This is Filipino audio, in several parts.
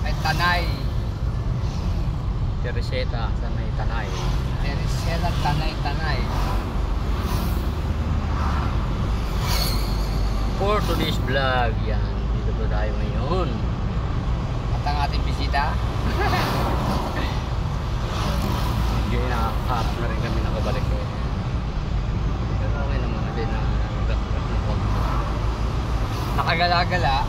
May Tanay. Teresita sa may Tanay. Teresita, Tanay. For today's vlog, yan. Dito po tayo ngayon. At ang ating bisita. Hindi nakakahap na rin kami nakabalik eh. Pero okay naman din na nagkakagat ng konti. Nakagala-gala.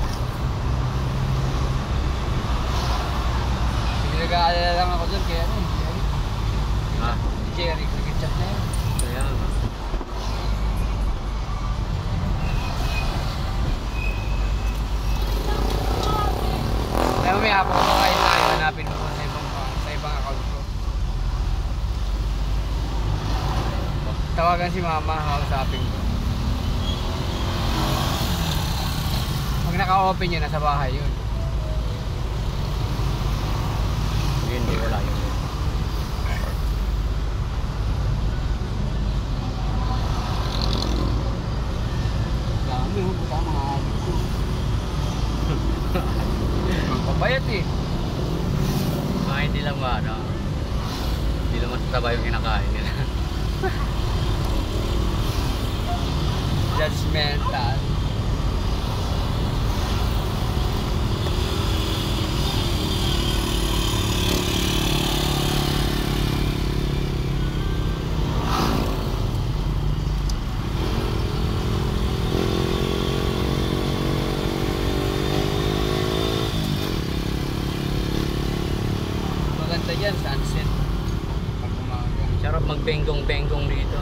Nag-aalala lang ako dun kaya ano, Jerry. Ha? Si Jerry, nag-chat na yun. Kaya nga. Kaya mamaya po ako kayo tayo hanapin mo sa ibang account ko. Tawagan si mama, kausapin ko. Pag naka-open yun, nasa bahay yun. Hindi, wala yun. Dami, buta mga adik ko. Magpabayat eh. Hindi lang ba, no? Hindi naman tataba yung kinakain nila. Judgmental. Maganda dyan, sunset. Pag umaga. Sarap magbengkong-bengkong dito.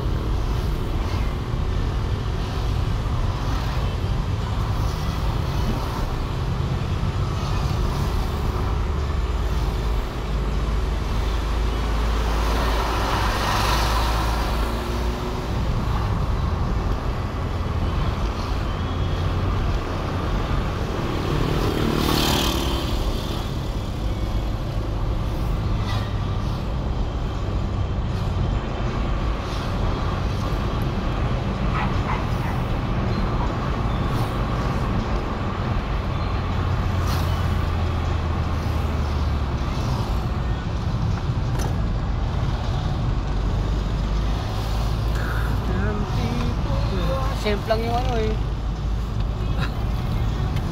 Simple lang yung ano eh.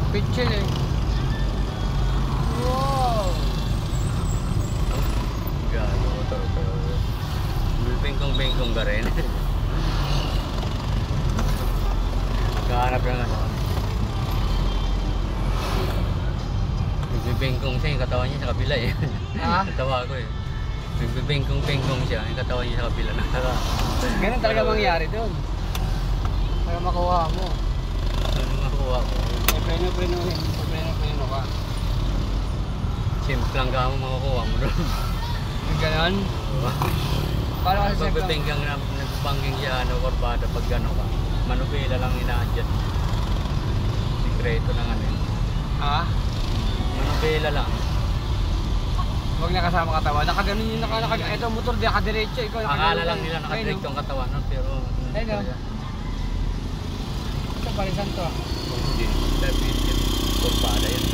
Pitchel eh. Wow! Gano, bengkong-bengkong ka rin. Nagkahanap ng ano. Nagbibengkong siya, yung katawan niya sa kabila eh. Ha? Natawa ko eh. Nagbibengkong-bengkong siya, yung katawan niya sa kabila. Ganun talaga mangyari doon. Para makuha mo. Ano makuha ko? May preno ka. Simple lang ka mo makukuha mo doon. Yung ganun? Para kasi simple lang. Pagbibengkang na nagbibangking siya, ano, korbada, pag gano'n ka. Manubela lang ina-adjust. Sikreto ng ano yun. Ha? Manubela lang. Huwag nakasama katawan. Nakaganon yung ito motor, di nakadiretso. Ikaw Akala lang nila nakadirekto ang katawan nun, pero Ayun, no? talaga. Ito parisan to. Hindi, korbada yan.